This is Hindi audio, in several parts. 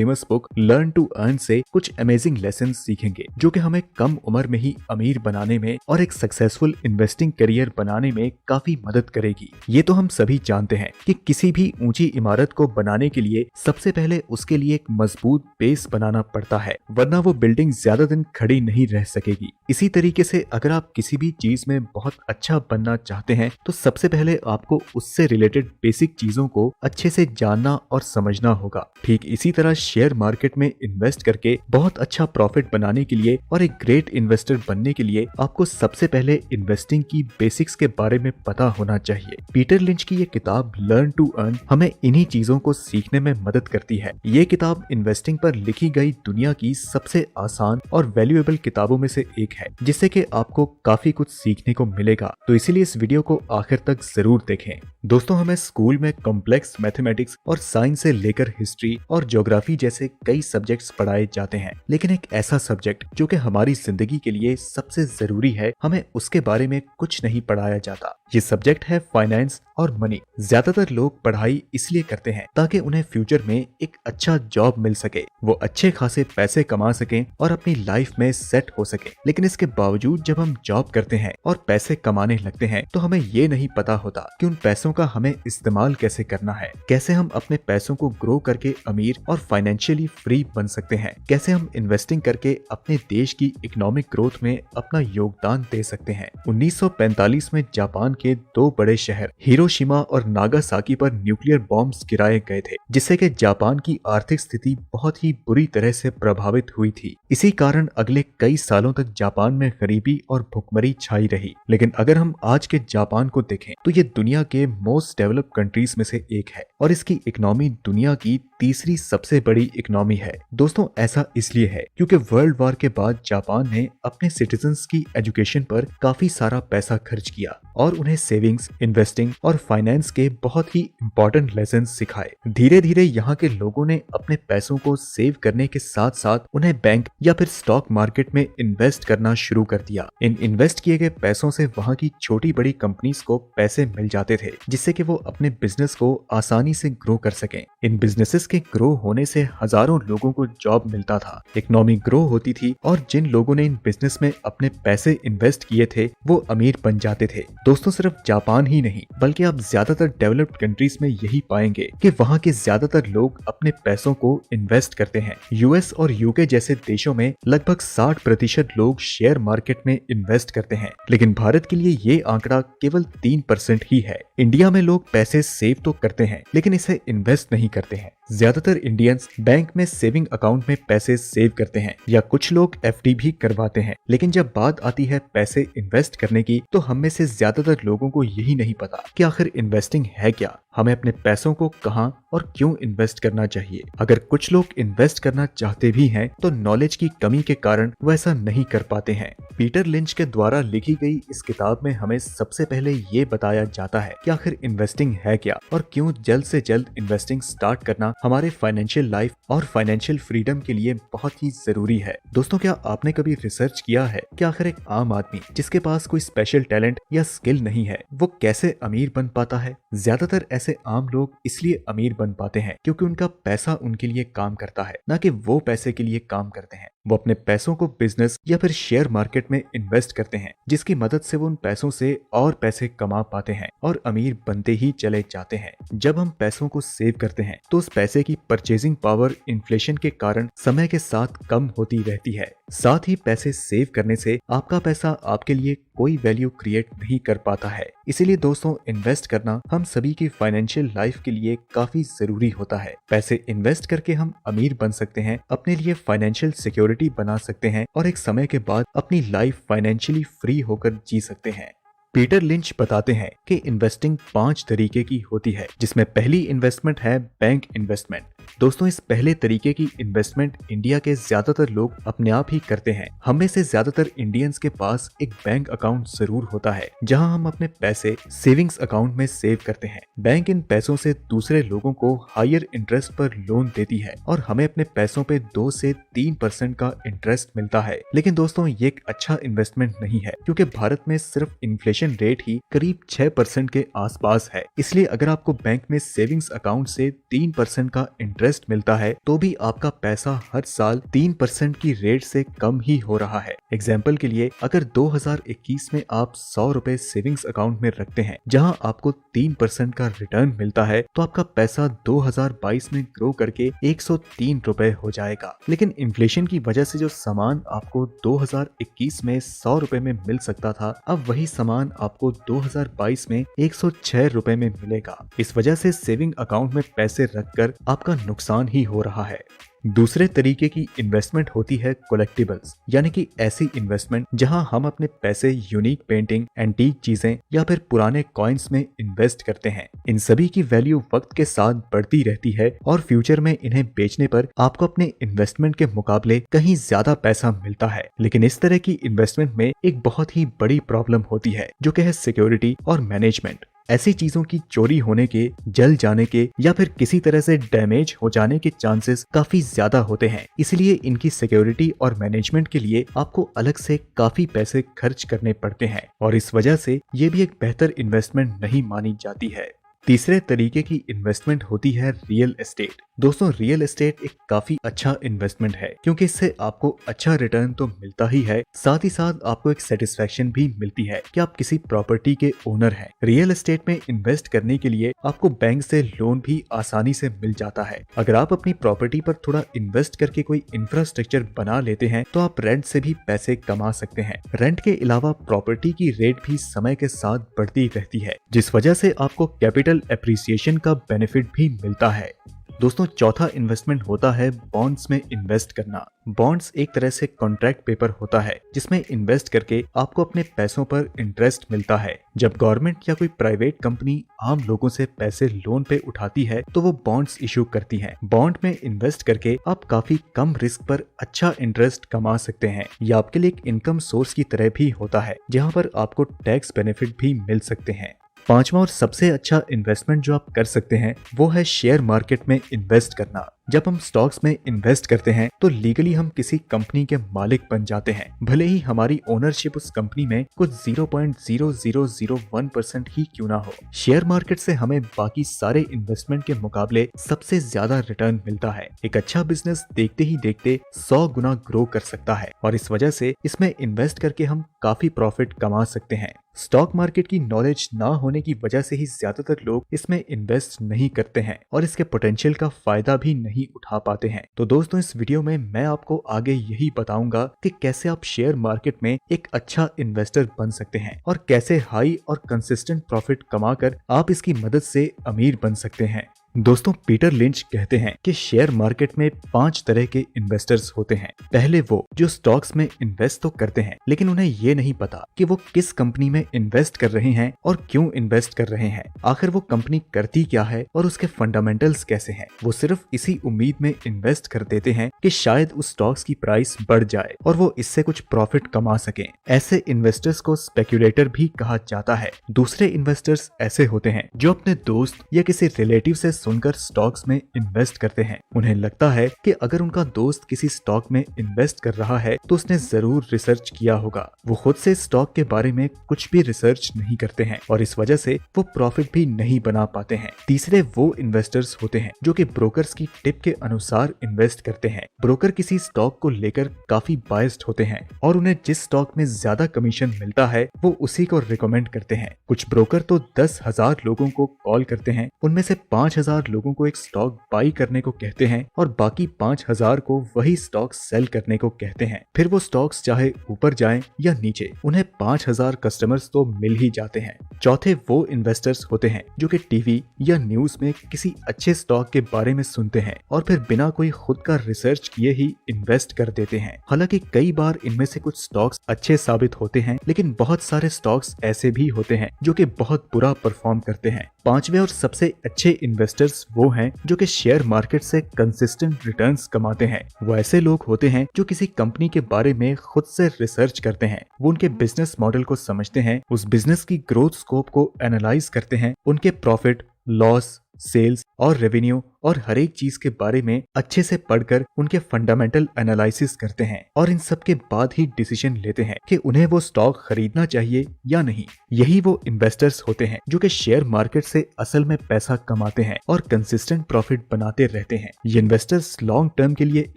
Famous book learn to earn से कुछ अमेजिंग लेसन सीखेंगे जो कि हमें कम उम्र में ही अमीर बनाने में और एक सक्सेसफुल इन्वेस्टिंग करियर बनाने में काफी मदद करेगी। ये तो हम सभी जानते हैं कि किसी भी ऊंची इमारत को बनाने के लिए सबसे पहले उसके लिए एक मजबूत बेस बनाना पड़ता है, वरना वो बिल्डिंग ज्यादा दिन खड़ी नहीं रह सकेगी। इसी तरीके से अगर आप किसी भी चीज में बहुत अच्छा बनना चाहते हैं तो सबसे पहले आपको उससे रिलेटेड बेसिक चीजों को अच्छे से जानना और समझना होगा। ठीक इसी तरह शेयर मार्केट में इन्वेस्ट करके बहुत अच्छा प्रॉफिट बनाने के लिए और एक ग्रेट इन्वेस्टर बनने के लिए आपको सबसे पहले इन्वेस्टिंग की बेसिक्स के बारे में पता होना चाहिए। पीटर लिंच की ये किताब लर्न टू अर्न हमें इन्हीं चीजों को सीखने में मदद करती है। ये किताब इन्वेस्टिंग पर लिखी गई दुनिया की सबसे आसान और वैल्यूएबल किताबों में से एक है, जिससे कि आपको काफी कुछ सीखने को मिलेगा। तो इसीलिए इस वीडियो को आखिर तक जरूर देखें। दोस्तों, हमें स्कूल में कॉम्प्लेक्स मैथमेटिक्स और साइंस से लेकर हिस्ट्री और ज्योग्राफी जैसे कई सब्जेक्ट्स पढ़ाए जाते हैं, लेकिन एक ऐसा सब्जेक्ट जो कि हमारी जिंदगी के लिए सबसे जरूरी है, हमें उसके बारे में कुछ नहीं पढ़ाया जाता। ये सब्जेक्ट है फाइनेंस और मनी। ज्यादातर लोग पढ़ाई इसलिए करते हैं ताकि उन्हें फ्यूचर में एक अच्छा जॉब मिल सके, वो अच्छे खासे पैसे कमा सकें और अपनी लाइफ में सेट हो सके। लेकिन इसके बावजूद जब हम जॉब करते हैं और पैसे कमाने लगते हैं तो हमें ये नहीं पता होता कि उन पैसों का हमें इस्तेमाल कैसे करना है, कैसे हम अपने पैसों को ग्रो करके अमीर और फाइनेंशियली फ्री बन सकते हैं, कैसे हम इन्वेस्टिंग करके अपने देश की इकोनॉमिक ग्रोथ में अपना योगदान दे सकते हैं। 1945 में जापान के दो बड़े शहर हिरोशिमा और नागासाकी पर न्यूक्लियर बॉम्ब्स गिराए गए थे, जिससे कि जापान की आर्थिक स्थिति बहुत ही बुरी तरह से प्रभावित हुई थी। इसी कारण अगले कई सालों तक जापान में गरीबी और भुखमरी छाई रही। लेकिन अगर हम आज के जापान को देखें तो ये दुनिया के मोस्ट डेवलप्ड कंट्रीज में से एक है और इसकी इकोनॉमी दुनिया की तीसरी सबसे बड़ी इकोनॉमी है। दोस्तों, ऐसा इसलिए है क्योंकि वर्ल्ड वॉर के बाद जापान ने अपने सिटीजन्स की एजुकेशन पर काफी सारा पैसा खर्च किया और उन्हें सेविंग्स, इन्वेस्टिंग और फाइनेंस के बहुत ही इंपॉर्टेंट लेसन सिखाए। धीरे धीरे यहाँ के लोगों ने अपने पैसों को सेव करने के साथ साथ उन्हें बैंक या फिर स्टॉक मार्केट में इन्वेस्ट करना शुरू कर दिया। इन इन्वेस्ट किए गए पैसों से वहाँ की छोटी बड़ी कंपनीज को पैसे मिल जाते थे, जिससे कि वो अपने बिजनेस को आसानी से ग्रो कर सकें। इन बिजनेसेस के ग्रो होने से हजारों लोगों को जॉब मिलता था, इकोनॉमी ग्रो होती थी और जिन लोगों ने इन बिजनेस में अपने पैसे इन्वेस्ट किए थे वो अमीर बन जाते थे। दोस्तों, सिर्फ जापान ही नहीं बल्कि आप ज्यादातर डेवलप्ड कंट्रीज में यही पाएंगे कि वहाँ के ज्यादातर लोग अपने पैसों को इन्वेस्ट करते हैं। यूएस और यूके जैसे देशों में लगभग 60% लोग शेयर मार्केट में इन्वेस्ट करते हैं, लेकिन भारत के लिए ये आंकड़ा केवल 3% ही है। इंडिया में लोग पैसे सेव तो करते हैं लेकिन इसे इन्वेस्ट नहीं करते हैं। ज्यादातर इंडियंस बैंक में सेविंग अकाउंट में पैसे सेव करते हैं या कुछ लोग एफडी भी करवाते हैं, लेकिन जब बात आती है पैसे इन्वेस्ट करने की तो हम में से ज्यादातर लोगों को यही नहीं पता कि आखिर इन्वेस्टिंग है क्या, हमें अपने पैसों को कहां और क्यों इन्वेस्ट करना चाहिए। अगर कुछ लोग इन्वेस्ट करना चाहते भी हैं तो नॉलेज की कमी के कारण वो ऐसा नहीं कर पाते हैं। पीटर लिंच के द्वारा लिखी गई इस किताब में हमें सबसे पहले ये बताया जाता है कि आखिर इन्वेस्टिंग है क्या और क्यों जल्द से जल्द इन्वेस्टिंग स्टार्ट करना हमारे फाइनेंशियल लाइफ और फाइनेंशियल फ्रीडम के लिए बहुत ही जरूरी है। दोस्तों, क्या आपने कभी रिसर्च किया है कि आखिर एक आम आदमी जिसके पास कोई स्पेशल टैलेंट या स्किल नहीं है वो कैसे अमीर बन पाता है? ज्यादातर ऐसे आम लोग इसलिए अमीर बन पाते हैं क्योंकि उनका पैसा उनके लिए काम करता है, ना कि वो पैसे के लिए काम करते हैं। वो अपने पैसों को बिजनेस या फिर शेयर मार्केट में इन्वेस्ट करते हैं, जिसकी मदद से वो उन पैसों से और पैसे कमा पाते हैं और अमीर बनते ही चले जाते हैं। जब हम पैसों को सेव करते हैं तो उस पैसे की परचेजिंग पावर इन्फ्लेशन के कारण समय के साथ कम होती रहती है। साथ ही पैसे सेव करने से आपका पैसा आपके लिए कोई वैल्यू क्रिएट नहीं कर पाता है। इसीलिए दोस्तों, इन्वेस्ट करना हम सभी की फाइनेंशियल लाइफ के लिए काफी जरूरी होता है। पैसे इन्वेस्ट करके हम अमीर बन सकते हैं, अपने लिए फाइनेंशियल सिक्योरिटी बना सकते हैं और एक समय के बाद अपनी लाइफ फाइनेंशियली फ्री होकर जी सकते हैं। पीटर लिंच बताते हैं कि इन्वेस्टिंग 5 तरीके की होती है, जिसमें पहली इन्वेस्टमेंट है बैंक इन्वेस्टमेंट। दोस्तों, इस पहले तरीके की इन्वेस्टमेंट इंडिया के ज्यादातर लोग अपने आप ही करते हैं। हम में से ज्यादातर इंडियंस के पास एक बैंक अकाउंट जरूर होता है जहां हम अपने पैसे सेविंग्स अकाउंट में सेव करते हैं। बैंक इन पैसों से दूसरे लोगों को हायर इंटरेस्ट पर लोन देती है और हमें अपने पैसों पे 2 से 3% का इंटरेस्ट मिलता है। लेकिन दोस्तों, ये एक अच्छा इन्वेस्टमेंट नहीं है क्योंकि भारत में सिर्फ इन्फ्लेशन रेट ही करीब 6% के आसपास है। इसलिए अगर आपको बैंक में सेविंग्स अकाउंट से 3% का इंटरेस्ट मिलता है तो भी आपका पैसा हर साल 3% की रेट से कम ही हो रहा है। एग्जाम्पल के लिए अगर 2021 में आप 100 रुपए सेविंग्स अकाउंट में रखते हैं जहां आपको 3% का रिटर्न मिलता है, तो आपका पैसा 2022 में ग्रो करके 103 रुपए हो जाएगा। लेकिन इन्फ्लेशन की वजह से जो सामान आपको 2021 में 100 रुपए में मिल सकता था, अब वही सामान आपको 2022 में 106 रुपए में मिलेगा। इस वजह से सेविंग अकाउंट में पैसे रखकर आपका नुकसान ही हो रहा है। दूसरे तरीके की इन्वेस्टमेंट होती है कलेक्टिबल्स, यानी कि ऐसी इन्वेस्टमेंट जहां हम अपने पैसे यूनिक पेंटिंग, एंटीक चीजें या फिर पुराने कॉइन्स में इन्वेस्ट करते हैं। इन सभी की वैल्यू वक्त के साथ बढ़ती रहती है और फ्यूचर में इन्हें बेचने पर आपको अपने इन्वेस्टमेंट के मुकाबले कहीं ज्यादा पैसा मिलता है। लेकिन इस तरह की इन्वेस्टमेंट में एक बहुत ही बड़ी प्रॉब्लम होती है जो कि है सिक्योरिटी और मैनेजमेंट। ऐसी चीजों की चोरी होने के, जल जाने के या फिर किसी तरह से डैमेज हो जाने के चांसेस काफी ज्यादा होते हैं। इसलिए इनकी सिक्योरिटी और मैनेजमेंट के लिए आपको अलग से काफी पैसे खर्च करने पड़ते हैं और इस वजह से ये भी एक बेहतर इन्वेस्टमेंट नहीं मानी जाती है। तीसरे तरीके की इन्वेस्टमेंट होती है रियल एस्टेट। दोस्तों, रियल एस्टेट एक काफी अच्छा इन्वेस्टमेंट है क्योंकि इससे आपको अच्छा रिटर्न तो मिलता ही है, साथ ही साथ आपको एक सेटिस्फेक्शन भी मिलती है कि आप किसी प्रॉपर्टी के ओनर हैं। रियल एस्टेट में इन्वेस्ट करने के लिए आपको बैंक से लोन भी आसानी से मिल जाता है। अगर आप अपनी प्रॉपर्टी पर थोड़ा इन्वेस्ट करके कोई इंफ्रास्ट्रक्चर बना लेते हैं तो आप रेंट से भी पैसे कमा सकते हैं। रेंट के अलावा प्रॉपर्टी की रेट भी समय के साथ बढ़ती रहती है, जिस वजह से आपको कैपिटल एप्रिसिएशन का बेनिफिट भी मिलता है। दोस्तों, चौथा इन्वेस्टमेंट होता है बॉन्ड्स में इन्वेस्ट करना। बॉन्ड्स एक तरह से कॉन्ट्रैक्ट पेपर होता है जिसमें इन्वेस्ट करके आपको अपने पैसों पर इंटरेस्ट मिलता है। जब गवर्नमेंट या कोई प्राइवेट कंपनी आम लोगों से पैसे लोन पे उठाती है तो वो बॉन्ड्स इशू करती है। बॉन्ड में इन्वेस्ट करके आप काफी कम रिस्क पर अच्छा इंटरेस्ट कमा सकते हैं। यह आपके लिए एक इनकम सोर्स की तरह भी होता है जहाँ पर आपको टैक्स बेनिफिट भी मिल सकते हैं। पांचवा और सबसे अच्छा इन्वेस्टमेंट जो आप कर सकते हैं वो है शेयर मार्केट में इन्वेस्ट करना। जब हम स्टॉक्स में इन्वेस्ट करते हैं तो लीगली हम किसी कंपनी के मालिक बन जाते हैं, भले ही हमारी ओनरशिप उस कंपनी में कुछ 0.0001% ही क्यों ना हो। शेयर मार्केट से हमें बाकी सारे इन्वेस्टमेंट के मुकाबले सबसे ज्यादा रिटर्न मिलता है। एक अच्छा बिजनेस देखते ही देखते 100 गुना ग्रो कर सकता है और इस वजह से इसमें इन्वेस्ट करके हम काफी प्रॉफिट कमा सकते हैं। स्टॉक मार्केट की नॉलेज ना होने की वजह से ही ज्यादातर लोग इसमें इन्वेस्ट नहीं करते हैं और इसके पोटेंशियल का फायदा भी नहीं उठा पाते हैं। तो दोस्तों, इस वीडियो में मैं आपको आगे यही बताऊंगा कि कैसे आप शेयर मार्केट में एक अच्छा इन्वेस्टर बन सकते हैं और कैसे हाई और कंसिस्टेंट प्रॉफिट कमाकर आप इसकी मदद से अमीर बन सकते हैं। दोस्तों, पीटर लिंच कहते हैं कि शेयर मार्केट में 5 तरह के इन्वेस्टर्स होते हैं। पहले वो जो स्टॉक्स में इन्वेस्ट तो करते हैं लेकिन उन्हें ये नहीं पता कि वो किस कंपनी में इन्वेस्ट कर रहे हैं और क्यों इन्वेस्ट कर रहे हैं, आखिर वो कंपनी करती क्या है और उसके फंडामेंटल्स कैसे हैं। वो सिर्फ इसी उम्मीद में इन्वेस्ट कर देते हैं कि शायद उस स्टॉक्स की प्राइस बढ़ जाए और वो इससे कुछ प्रॉफिट कमा सके। ऐसे इन्वेस्टर्स को स्पेक्यूलेटर भी कहा जाता है। दूसरे इन्वेस्टर्स ऐसे होते हैं जो अपने दोस्त या किसी रिलेटिव से सुनकर स्टॉक्स में इन्वेस्ट करते हैं। उन्हें लगता है कि अगर उनका दोस्त किसी स्टॉक में इन्वेस्ट कर रहा है तो उसने जरूर रिसर्च किया होगा। वो खुद से स्टॉक के बारे में कुछ भी रिसर्च नहीं करते हैं और इस वजह से वो प्रॉफिट भी नहीं बना पाते हैं। तीसरे वो इन्वेस्टर्स होते हैं जो कि ब्रोकर्स की टिप के अनुसार इन्वेस्ट करते हैं। ब्रोकर किसी स्टॉक को लेकर काफी बायस्ड होते हैं और उन्हें जिस स्टॉक में ज्यादा कमीशन मिलता है वो उसी को रिकमेंड करते हैं। कुछ ब्रोकर तो 10,000 लोगों को कॉल करते हैं, उनमें से 5,000 लोगों को एक स्टॉक बाई करने को कहते हैं और बाकी 5,000 को वही स्टॉक सेल करने को कहते हैं। फिर वो स्टॉक्स चाहे ऊपर जाएं या नीचे, उन्हें 5,000 कस्टमर्स तो मिल ही जाते हैं। चौथे वो इन्वेस्टर्स होते हैं जो कि टीवी या न्यूज में किसी अच्छे स्टॉक के बारे में सुनते हैं और फिर बिना कोई खुद का रिसर्च किए ही इन्वेस्ट कर देते हैं। हालांकि कई बार इनमें से कुछ स्टॉक्स अच्छे साबित होते हैं लेकिन बहुत सारे स्टॉक्स ऐसे भी होते हैं जो कि बहुत बुरा परफॉर्म करते हैं। पांचवे और सबसे अच्छे इन्वेस्टर्स वो हैं जो कि शेयर मार्केट से कंसिस्टेंट रिटर्न्स कमाते हैं। वो ऐसे लोग होते हैं जो किसी कंपनी के बारे में खुद से रिसर्च करते हैं, वो उनके बिजनेस मॉडल को समझते हैं, उस बिजनेस की ग्रोथ स्कोप को एनालाइज करते हैं, उनके प्रॉफिट, लॉस, सेल्स और रेवेन्यू और हर एक चीज के बारे में अच्छे से पढ़कर उनके फंडामेंटल एनालिसिस करते हैं और इन सब के बाद ही डिसीजन लेते हैं कि उन्हें वो स्टॉक खरीदना चाहिए या नहीं। यही वो इन्वेस्टर्स होते हैं जो कि शेयर मार्केट से असल में पैसा कमाते हैं और कंसिस्टेंट प्रॉफिट बनाते रहते हैं। ये इन्वेस्टर्स लॉन्ग टर्म के लिए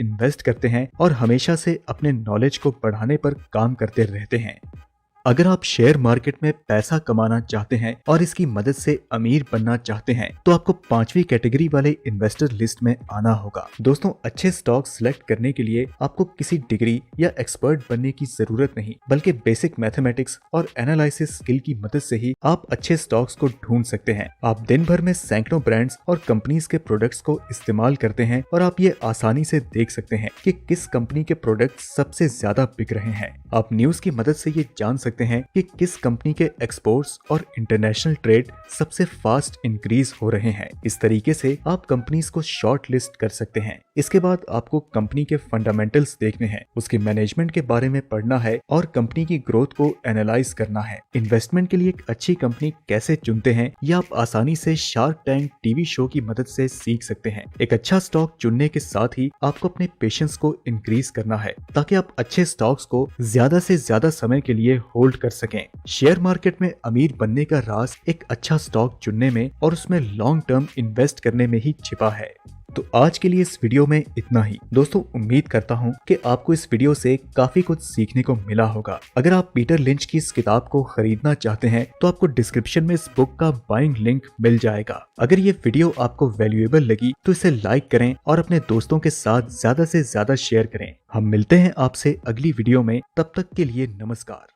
इन्वेस्ट करते हैं और हमेशा से अपने नॉलेज को बढ़ाने पर काम करते रहते हैं। अगर आप शेयर मार्केट में पैसा कमाना चाहते हैं और इसकी मदद से अमीर बनना चाहते हैं तो आपको 5वीं कैटेगरी वाले इन्वेस्टर लिस्ट में आना होगा। दोस्तों, अच्छे स्टॉक सिलेक्ट करने के लिए आपको किसी डिग्री या एक्सपर्ट बनने की जरूरत नहीं, बल्कि बेसिक मैथमेटिक्स और एनालिसिस स्किल की मदद से ही आप अच्छे स्टॉक्स को ढूंढ सकते हैं। आप दिन भर में सैकड़ों ब्रांड्स और कंपनीज के प्रोडक्ट्स को इस्तेमाल करते हैं और आप ये आसानी से देख सकते हैं कि किस कंपनी के प्रोडक्ट सबसे ज्यादा बिक रहे हैं। आप न्यूज की मदद से ये जान सकते हैं कि किस कंपनी के एक्सपोर्ट्स और इंटरनेशनल ट्रेड सबसे फास्ट इंक्रीज हो रहे हैं। इस तरीके से आप कंपनीज को शॉर्ट लिस्ट कर सकते हैं। इसके बाद आपको कंपनी के फंडामेंटल्स देखने हैं, उसके मैनेजमेंट के बारे में पढ़ना है और कंपनी की ग्रोथ को एनालाइज करना है। इन्वेस्टमेंट के लिए एक अच्छी कंपनी कैसे चुनते हैं यह आप आसानी से शार्क टैंक टीवी शो की मदद से सीख सकते हैं। एक अच्छा स्टॉक चुनने के साथ ही आपको अपने पेशेंस को इंक्रीज करना है ताकि आप अच्छे स्टॉक्स को ज्यादा से ज्यादा समय के लिए होल्ड कर सकें। शेयर मार्केट में अमीर बनने का राज एक अच्छा स्टॉक चुनने में और उसमें लॉन्ग टर्म इन्वेस्ट करने में ही छिपा है। तो आज के लिए इस वीडियो में इतना ही। दोस्तों, उम्मीद करता हूं कि आपको इस वीडियो से काफी कुछ सीखने को मिला होगा। अगर आप पीटर लिंच की इस किताब को खरीदना चाहते हैं तो आपको डिस्क्रिप्शन में इस बुक का बाइंग लिंक मिल जाएगा। अगर ये वीडियो आपको वैल्यूएबल लगी तो इसे लाइक करें और अपने दोस्तों के साथ ज्यादा से ज्यादा शेयर करें। हम मिलते हैं आपसे अगली वीडियो में, तब तक के लिए नमस्कार।